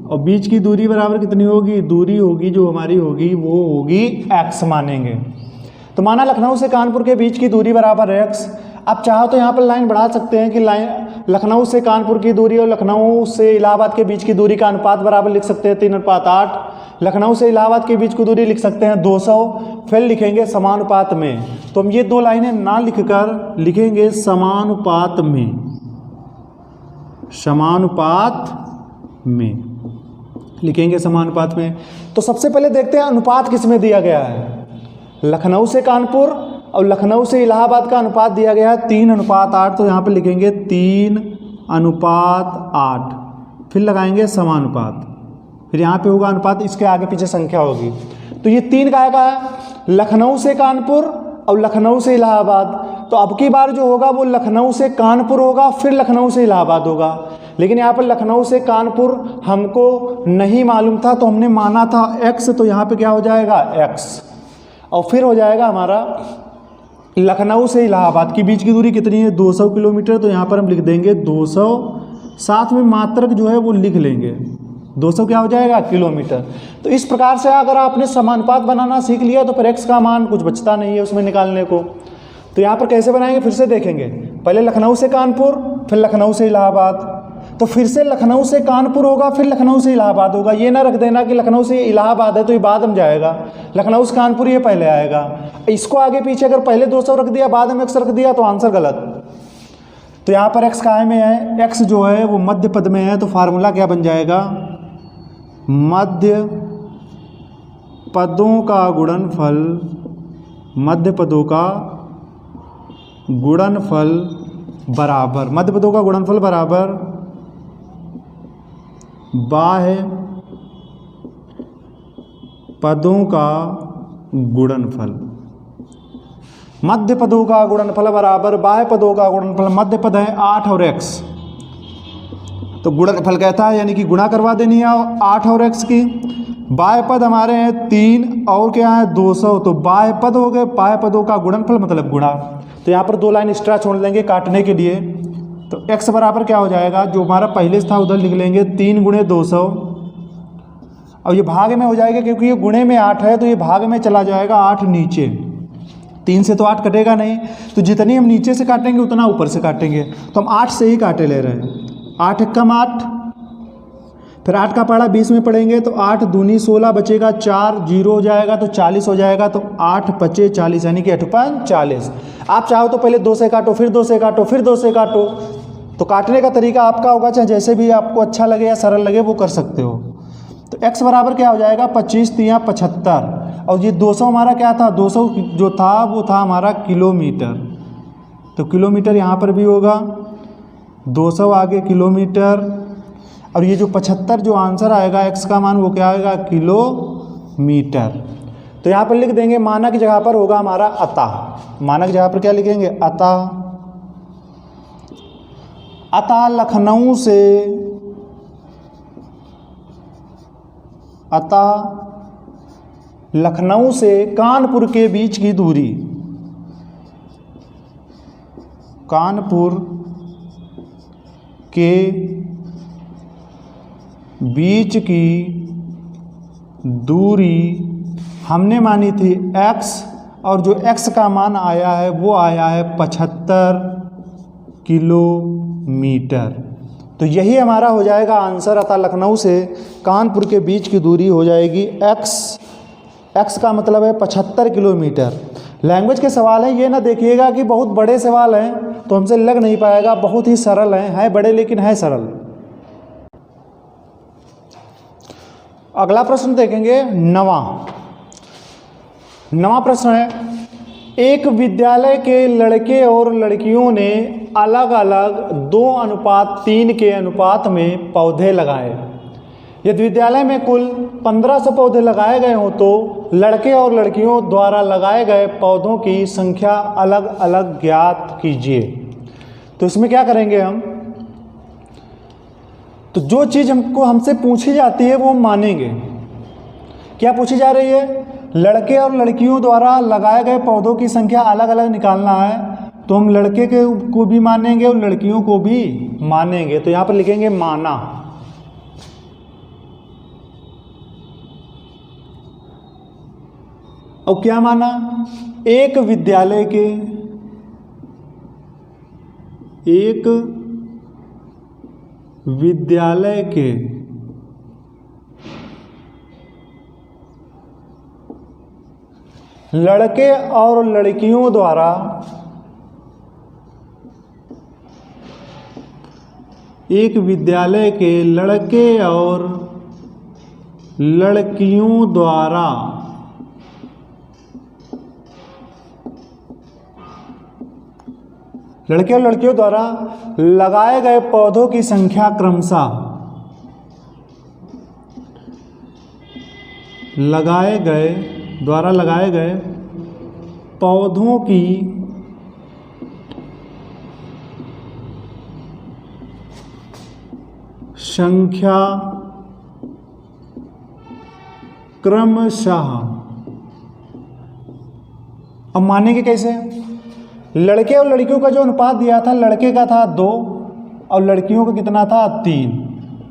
Speaker 1: और बीच की दूरी बराबर कितनी होगी, दूरी होगी जो हमारी होगी वो होगी x मानेंगे। तो माना लखनऊ से कानपुर के बीच की दूरी बराबर है x। अब चाहो तो यहाँ पर लाइन बढ़ा सकते हैं कि लाइन लखनऊ से कानपुर की दूरी और लखनऊ से इलाहाबाद के बीच की दूरी का अनुपात बराबर लिख सकते हैं 3:8। लखनऊ से इलाहाबाद के बीच की दूरी लिख सकते हैं 200, फिर लिखेंगे समानुपात में। तो हम ये दो लाइनें ना लिखकर लिखेंगे समानुपात में लिखेंगे समानुपात में। तो सबसे पहले देखते हैं अनुपात किस में दिया गया है। लखनऊ से कानपुर और लखनऊ से इलाहाबाद का अनुपात दिया गया है 3:8। तो यहाँ पे लिखेंगे 3:8, फिर लगाएंगे समानुपात, फिर यहाँ पे होगा अनुपात, इसके आगे पीछे संख्या होगी। तो ये 3 का है लखनऊ से कानपुर और लखनऊ से इलाहाबाद। तो अब की बार जो होगा वो लखनऊ से कानपुर होगा, फिर लखनऊ से इलाहाबाद होगा। लेकिन यहाँ पर लखनऊ से कानपुर हमको नहीं मालूम था, तो हमने माना था x, तो यहाँ पे क्या हो जाएगा x, और फिर हो जाएगा हमारा लखनऊ से इलाहाबाद के बीच की दूरी कितनी है 200 किलोमीटर। तो यहाँ पर हम लिख देंगे 200, साथ में मात्रक जो है वो लिख लेंगे 200 क्या हो जाएगा किलोमीटर। तो इस प्रकार से अगर आपने समानुपात बनाना सीख लिया तो फिर x का मान कुछ बचता नहीं है उसमें निकालने को। तो यहाँ पर कैसे बनाएंगे फिर से देखेंगे, पहले लखनऊ से कानपुर, फिर लखनऊ से इलाहाबाद। तो फिर से लखनऊ से कानपुर होगा, फिर लखनऊ से इलाहाबाद होगा। ये ना रख देना कि लखनऊ से इलाहाबाद है तो ये बाद में जाएगा, लखनऊ से कानपुर ये पहले आएगा। इसको आगे पीछे अगर पहले 200 रख दिया बाद में x रख दिया तो आंसर गलत। तो यहाँ पर x काहे में है, x जो है वो मध्य पद में है। तो फार्मूला क्या बन जाएगा, मध्य पदों का गुणनफल, मध्य पदों का गुणनफल बराबर, मध्य पदों का गुणनफल बराबर बाह्य पदों का गुणनफल। मध्य पदों का गुणनफल बराबर बाह्य पदों का गुणनफल। मध्य पद है 8 और x, तो गुणनफल कहता है यानी कि गुणा करवा देनी है 8 और x की। बाह्य पद हमारे हैं 3 और क्या है 200, तो बाह्य पद हो गए, बाह्य पदों का गुणनफल मतलब गुणा। तो यहाँ पर 2 लाइन एक्स्ट्रा छोड़ लेंगे काटने के लिए। तो x बराबर क्या हो जाएगा, जो हमारा पहले था उधर लिख लेंगे 3 × 200, और ये भाग में हो जाएगा क्योंकि ये गुणे में 8 है तो ये भाग में चला जाएगा 8 नीचे। 3 से तो 8 कटेगा नहीं, तो जितनी हम नीचे से काटेंगे उतना ऊपर से काटेंगे। तो हम 8 से ही काटे ले रहे हैं। 8 × 8, फिर 8 का पहाड़ा 20 में पढ़ेंगे तो 8 दूनी 16 बचेगा 4, 0 हो जाएगा तो 40 हो जाएगा। तो 8 × 5 = 40 यानी कि 8×5 = 40। आप चाहो तो पहले 2 से काटो, फिर 2 से काटो, फिर 2 से काटो। तो काटने का तरीका आपका होगा, चाहे जैसे भी आपको अच्छा लगे या सरल लगे वो कर सकते हो। तो x बराबर क्या हो जाएगा 25 × 3 = 75, और ये 200 हमारा क्या था, 200 जो था वो था हमारा किलोमीटर। तो किलोमीटर यहाँ पर भी होगा, 200 आगे किलोमीटर, और ये जो 75 जो आंसर आएगा x का मान वो क्या आएगा किलोमीटर। तो यहाँ पर लिख देंगे मानक जगह पर होगा हमारा अतः, मानक जगह पर क्या लिखेंगे अतः। अतः लखनऊ से कानपुर के बीच की दूरी, कानपुर के बीच की दूरी हमने मानी थी x, और जो x का मान आया है वो आया है 75 किलोमीटर। तो यही हमारा हो जाएगा आंसर। अतः लखनऊ से कानपुर के बीच की दूरी हो जाएगी x का मतलब है 75 किलोमीटर। लैंग्वेज के सवाल हैं, ये ना देखिएगा कि बहुत बड़े सवाल हैं तो हमसे लग नहीं पाएगा, बहुत ही सरल हैं बड़े लेकिन है सरल। अगला प्रश्न देखेंगे, नवा प्रश्न है, एक विद्यालय के लड़के और लड़कियों ने अलग अलग 2:3 के अनुपात में पौधे लगाए। यदि विद्यालय में कुल 1500 पौधे लगाए गए हों तो लड़के और लड़कियों द्वारा लगाए गए पौधों की संख्या अलग अलग ज्ञात कीजिए। तो इसमें क्या करेंगे हम, तो जो चीज़ हमसे पूछी जाती है वो हम मानेंगे। क्या पूछी जा रही है, लड़के और लड़कियों द्वारा लगाए गए पौधों की संख्या अलग अलग निकालना है, तो हम लड़के को भी मानेंगे और लड़कियों को भी मानेंगे। तो यहाँ पर लिखेंगे माना। और क्या माना, एक विद्यालय के लड़के और लड़कियों द्वारा एक विद्यालय के लड़के और लड़कियों द्वारा लगाए गए पौधों की संख्या क्रमशः लगाए गए पौधों की संख्या क्रमशः। अब मानेंगे कैसे, लड़के और लड़कियों का जो अनुपात दिया था, लड़के का था 2 और लड़कियों का कितना था 3।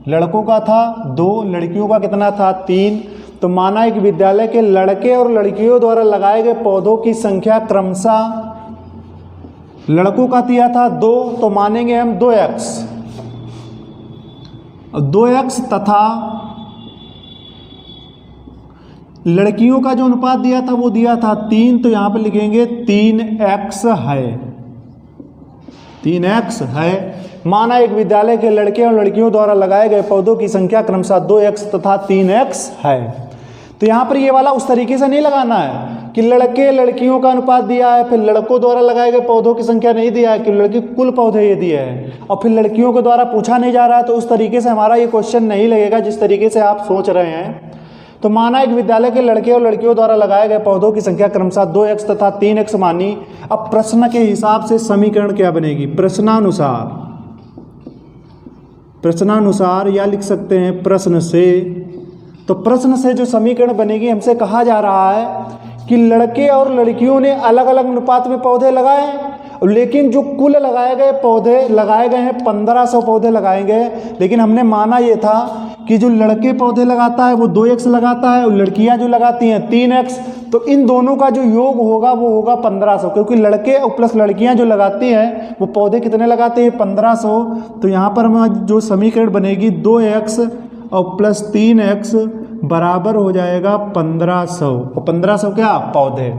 Speaker 1: लड़कों का था 2, लड़कियों का कितना था 3। तो माना एक विद्यालय के लड़के और लड़कियों द्वारा लगाए गए पौधों की संख्या क्रमशः, लड़कों का दिया था 2 तो मानेंगे हम 2x तथा लड़कियों का जो अनुपात दिया था वो दिया था 3, तो यहाँ पे लिखेंगे 3x है। माना एक विद्यालय के लड़के और लड़कियों द्वारा लगाए गए पौधों की संख्या क्रमशः 2x तथा 3x है। तो यहाँ पर ये वाला उस तरीके से नहीं लगाना है कि लड़के लड़कियों का अनुपात दिया है, फिर लड़कों द्वारा लगाए गए पौधों की संख्या नहीं दिया है कि लड़की कुल पौधे ये दिए हैं और फिर लड़कियों के द्वारा पूछा नहीं जा रहा है। तो उस तरीके से हमारा ये क्वेश्चन नहीं लगेगा जिस तरीके से आप सोच रहे हैं। तो माना एक विद्यालय के लड़के और लड़कियों द्वारा लगाए गए पौधों की संख्या क्रमशः 2x तथा 3x मानी। अब प्रश्न के हिसाब से समीकरण क्या बनेगी, प्रश्नानुसार या लिख सकते हैं प्रश्न से। तो प्रश्न से जो समीकरण बनेगी, हमसे कहा जा रहा है कि लड़के और लड़कियों ने अलग अलग अनुपात में पौधे लगाए, लेकिन जो कुल लगाए गए हैं 1500 पौधे लगाए गए, लेकिन हमने माना ये था कि जो लड़के पौधे लगाता है वो 2x लगाता है और लड़कियां जो लगाती हैं 3x। तो इन दोनों का जो योग होगा वो होगा 1500, क्योंकि लड़के और प्लस लड़कियां जो लगाती हैं वो पौधे कितने लगाते हैं 1500। तो यहाँ पर हम जो समीकरण बनेगी 2x और प्लस 3x बराबर हो जाएगा 1500, और 1500 क्या पौधे।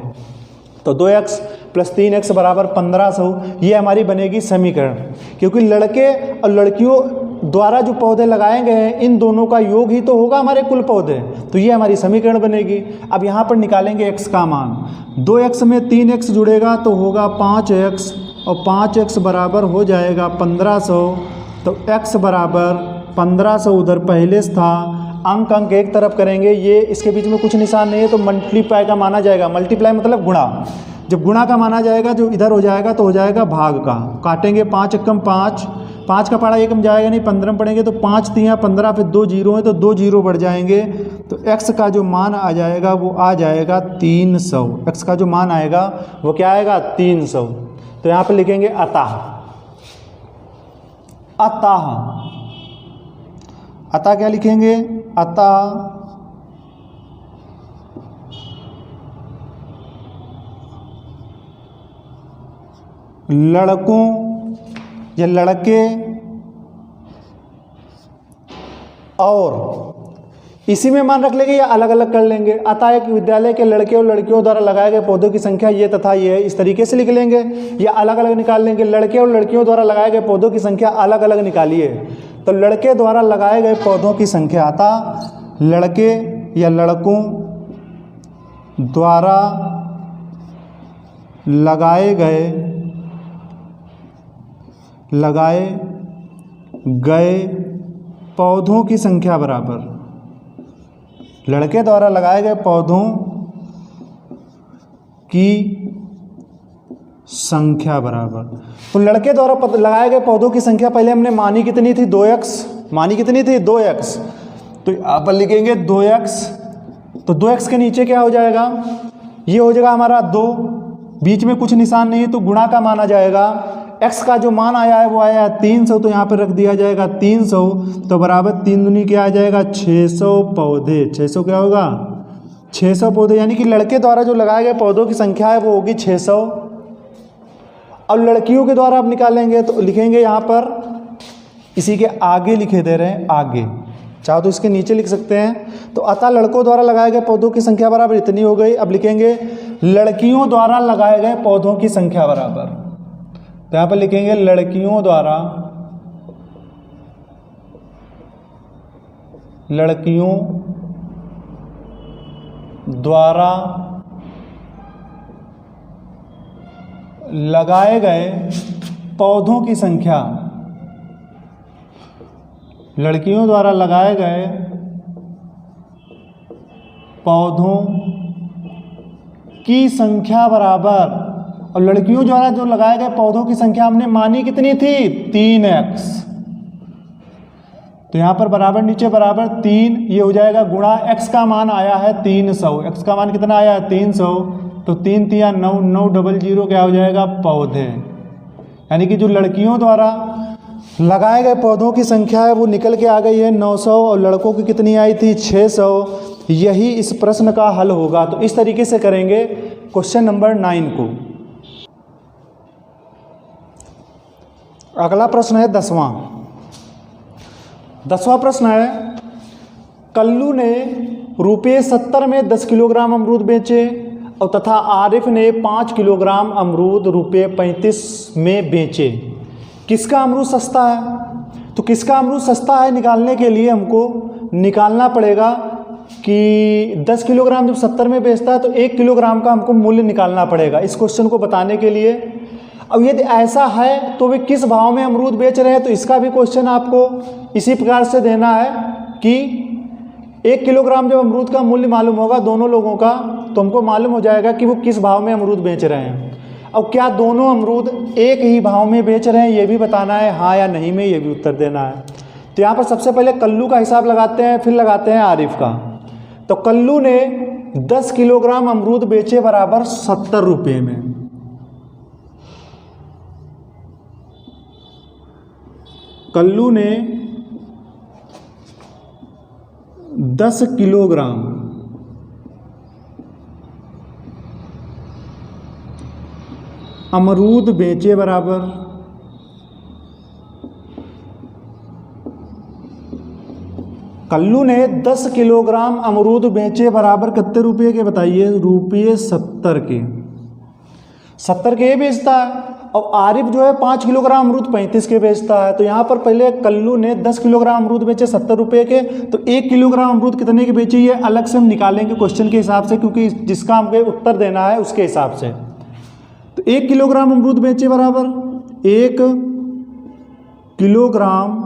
Speaker 1: तो 2x प्लस 3x बराबर 1500, ये हमारी बनेगी समीकरण, क्योंकि लड़के और लड़कियों द्वारा जो पौधे लगाए गए हैं इन दोनों का योग ही तो होगा हमारे कुल पौधे। तो ये हमारी समीकरण बनेगी। अब यहाँ पर निकालेंगे x का मान, 2x में 3x जुड़ेगा तो होगा 5x और 5x बराबर हो जाएगा 1500। तो x बराबर 1500 उधर पहले से था, अंक एक तरफ करेंगे, ये इसके बीच में कुछ निशान नहीं है तो मल्टीप्लाई का माना जाएगा। मल्टीप्लाई मतलब गुणा, जब गुणा का माना जाएगा जो इधर हो जाएगा तो हो जाएगा भाग का। काटेंगे 5 एकम 5, 5 का पढ़ा एकम जाएगा नहीं, 15 में पढ़ेंगे तो 5 3 15, फिर 2 जीरो हैं तो 2 जीरो बढ़ जाएंगे। तो x का जो मान आ जाएगा वो आ जाएगा 300। x का जो मान आएगा वो क्या आएगा 300। तो यहाँ पर लिखेंगे अतः क्या लिखेंगे, अतः लड़कों या लड़के और इसी में मान रख लेंगे या अलग अलग कर लेंगे। अतः एक विद्यालय के लड़के और लड़कियों द्वारा लगाए गए पौधों की संख्या ये तथा ये है, इस तरीके से लिख लेंगे या अलग अलग निकाल लेंगे। लड़के और लड़कियों द्वारा लगाए गए पौधों की संख्या अलग अलग निकालिए। तो लड़के द्वारा लगाए गए पौधों की संख्या, अतः लड़के या लड़कों द्वारा लगाए गए पौधों की संख्या बराबर, लड़के द्वारा लगाए गए पौधों की संख्या बराबर। तो लड़के द्वारा लगाए गए पौधों की संख्या पहले हमने मानी कितनी थी, 2x, मानी कितनी थी 2x, तो यहाँ पर लिखेंगे 2x। तो 2x के नीचे क्या हो जाएगा, ये हो जाएगा हमारा 2, बीच में कुछ निशान नहीं है तो गुणा का माना जाएगा। x का जो मान आया है वो आया है 300, तो यहाँ पर रख दिया जाएगा 300, तो बराबर 3 दूनी क्या आ जाएगा 600 पौधे। 600 क्या होगा 600 पौधे, यानी कि लड़के द्वारा जो लगाए गए पौधों की संख्या है वो होगी 600। अब लड़कियों के द्वारा आप निकालेंगे तो लिखेंगे यहाँ पर, इसी के आगे लिखे दे रहे हैं, आगे चाहो तो इसके नीचे लिख सकते हैं। तो अतः लड़कों द्वारा लगाए गए पौधों की संख्या बराबर इतनी हो गई। अब लिखेंगे लड़कियों द्वारा लगाए गए पौधों की संख्या बराबर, तो यहाँ पर लिखेंगे लड़कियों द्वारा लगाए गए पौधों की संख्या, लड़कियों द्वारा लगाए गए पौधों की संख्या बराबर, और लड़कियों द्वारा जो लगाए गए पौधों की संख्या हमने मानी कितनी थी 3x, तो यहाँ पर बराबर नीचे बराबर 3, ये हो जाएगा गुणा x का मान आया है 300, x का मान कितना आया है 300, तो 3 तिया 9, 900 क्या हो जाएगा पौधे। यानी कि जो लड़कियों द्वारा लगाए गए पौधों की संख्या है वो निकल के आ गई है 900, और लड़कों की कितनी आई थी 600। यही इस प्रश्न का हल होगा। तो इस तरीके से करेंगे क्वेश्चन नंबर 9 को। अगला प्रश्न है 10वां प्रश्न है, कल्लू ने ₹70 में 10 किलोग्राम अमरूद बेचे और तथा आरिफ ने 5 किलोग्राम अमरूद ₹35 में बेचे। किसका अमरूद सस्ता है? तो किसका अमरूद सस्ता है निकालने के लिए हमको निकालना पड़ेगा कि 10 किलोग्राम जब 70 में बेचता है तो 1 किलोग्राम का हमको मूल्य निकालना पड़ेगा इस क्वेश्चन को बताने के लिए। अब यदि ऐसा है तो वे किस भाव में अमरूद बेच रहे हैं, तो इसका भी क्वेश्चन आपको इसी प्रकार से देना है कि 1 किलोग्राम जब अमरूद का मूल्य मालूम होगा दोनों लोगों का, तो हमको मालूम हो जाएगा कि वो किस भाव में अमरूद बेच रहे हैं। अब क्या दोनों अमरूद एक ही भाव में बेच रहे हैं ये भी बताना है, हाँ या नहीं में ये भी उत्तर देना है। तो यहाँ पर सबसे पहले कल्लू का हिसाब लगाते हैं, फिर लगाते हैं आरिफ का। तो कल्लू ने 10 किलोग्राम अमरूद बेचे बराबर 70 रुपये में। कल्लू ने 10 किलोग्राम अमरूद बेचे बराबर कल्लू ने 10 किलोग्राम अमरूद बेचे बराबर कितने रुपये के बताइए? ₹70 के। 70 के बेचता है और आरिफ जो है 5 किलोग्राम अमरूद 35 के बेचता है। तो यहाँ पर पहले कल्लू ने 10 किलोग्राम अमरूद बेचे 70 रुपये के, तो 1 किलोग्राम अमरूद कितने के बेचे ये अलग से हम निकालेंगे क्वेश्चन के हिसाब से, क्योंकि जिसका हमको उत्तर देना है उसके हिसाब से। तो 1 किलोग्राम अमरूद बेचे बराबर 1 किलोग्राम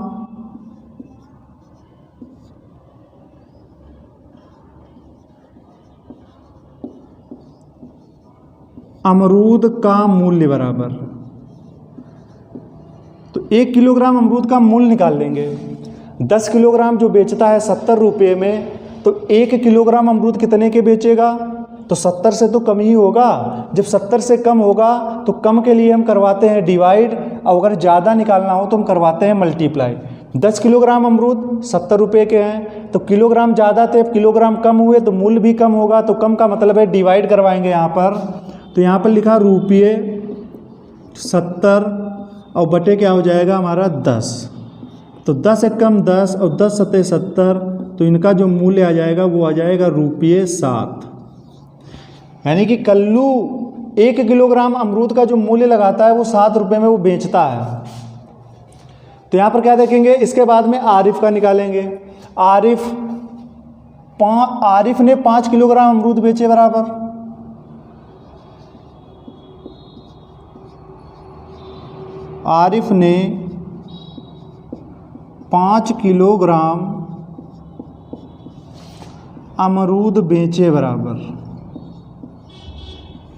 Speaker 1: अमरूद का मूल्य बराबर, तो 1 किलोग्राम अमरूद का मूल्य निकाल लेंगे। 10 किलोग्राम जो बेचता है 70 रुपये में, तो 1 किलोग्राम अमरूद कितने के बेचेगा? तो 70 से तो कम ही होगा। जब 70 से कम होगा तो कम के लिए हम करवाते हैं डिवाइड, और अगर ज़्यादा निकालना हो तो हम करवाते हैं मल्टीप्लाई। 10 किलोग्राम अमरूद 70 रुपये के हैं, तो किलोग्राम ज़्यादा थे, किलोग्राम कम हुए तो मूल्य भी कम होगा, तो कम का मतलब है डिवाइड करवाएंगे यहाँ पर। तो यहाँ पर लिखा ₹70 और बटे क्या हो जाएगा हमारा 10। तो 10 एकम 10 और 10 सत्ते 70, तो इनका जो मूल्य आ जाएगा वो आ जाएगा ₹7। यानी कि कल्लू 1 किलोग्राम अमरूद का जो मूल्य लगाता है वो ₹7 में वो बेचता है। तो यहाँ पर क्या देखेंगे, इसके बाद में आरिफ का निकालेंगे। आरिफ ने 5 किलोग्राम अमरूद बेचे बराबर, आरिफ ने 5 किलोग्राम अमरूद बेचे बराबर,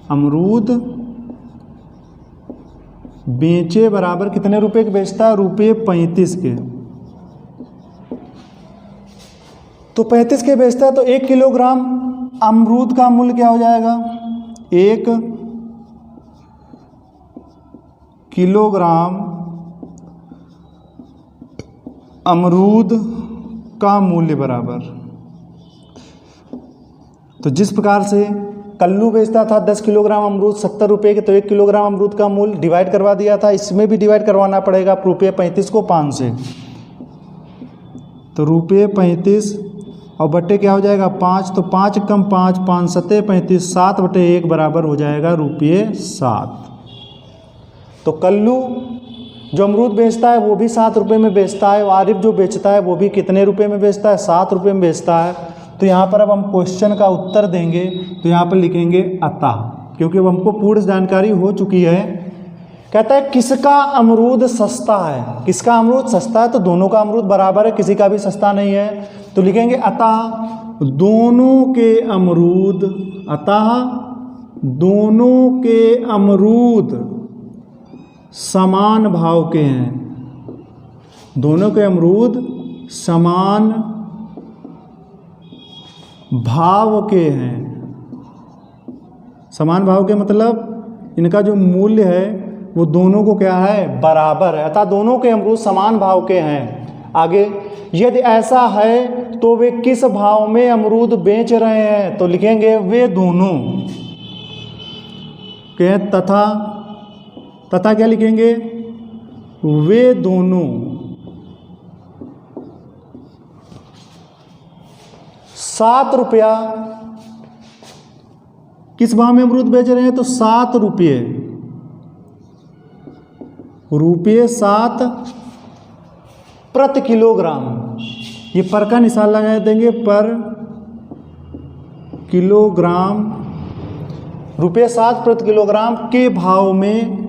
Speaker 1: अमरूद बेचे बराबर कितने रुपए के बेचता है, ₹35 के। तो 35 के बेचता है, तो 1 किलोग्राम अमरूद का मूल्य क्या हो जाएगा, 1 किलोग्राम अमरूद का मूल्य बराबर। तो जिस प्रकार से कल्लू बेचता था 10 किलोग्राम अमरूद ₹70 के, तो 1 किलोग्राम अमरूद का मूल्य डिवाइड करवा दिया था, इसमें भी डिवाइड करवाना पड़ेगा ₹35 को 5 से। तो ₹35 और बट्टे क्या हो जाएगा 5, तो 5 कम 5, 5 सत्ते 35, 7/1 बराबर हो जाएगा ₹7। तो कल्लू जो अमरूद बेचता है वो भी ₹7 में बेचता है, और आरिफ जो बेचता है वो भी कितने रुपए में बेचता है, ₹7 में बेचता है। तो यहाँ पर अब हम क्वेश्चन का उत्तर देंगे, तो यहाँ पर लिखेंगे अतः, क्योंकि अब हमको पूर्ण जानकारी हो चुकी है। कहता है किसका अमरूद सस्ता है, किसका अमरूद सस्ता है, तो दोनों का अमरूद बराबर है, किसी का भी सस्ता नहीं है। तो लिखेंगे अतः दोनों के अमरूद, अतः दोनों के अमरूद समान भाव के हैं, दोनों के अमरूद समान भाव के हैं। समान भाव के मतलब इनका जो मूल्य है वो दोनों को क्या है, बराबर है, अतः दोनों के अमरूद समान भाव के हैं। आगे, यदि ऐसा है तो वे किस भाव में अमरूद बेच रहे हैं, तो लिखेंगे वे दोनों के, तथा क्या लिखेंगे, वे दोनों ₹7 किस भाव में अमरूद बेच रहे हैं, तो ₹7, ₹7 प्रति किलोग्राम। ये पर का निशान लगा देंगे, पर किलोग्राम, ₹7 प्रति किलोग्राम के भाव में,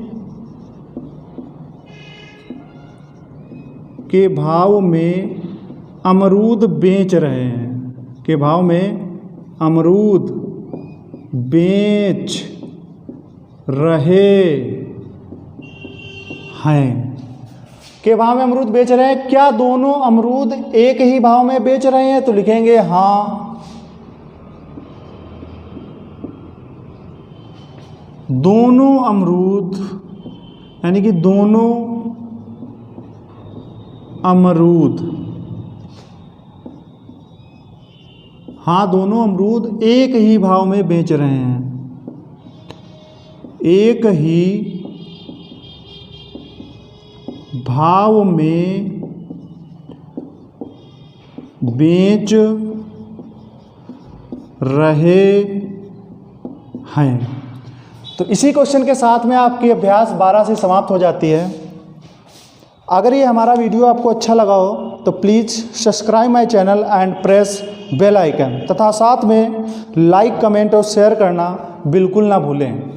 Speaker 1: के भाव में अमरूद बेच रहे हैं, के भाव में अमरूद बेच रहे हैं, के भाव में अमरूद बेच रहे हैं। क्या दोनों अमरूद एक ही भाव में बेच रहे हैं, तो लिखेंगे हाँ, दोनों अमरूद, यानी कि दोनों अमरूद, हाँ दोनों अमरूद एक ही भाव में बेच रहे हैं, एक ही भाव में बेच रहे हैं। तो इसी क्वेश्चन के साथ में आपकी अभ्यास 12 से समाप्त हो जाती है। अगर ये हमारा वीडियो आपको अच्छा लगा हो तो please subscribe my channel and press bell icon, तथा साथ में लाइक, कमेंट और शेयर करना बिल्कुल ना भूलें।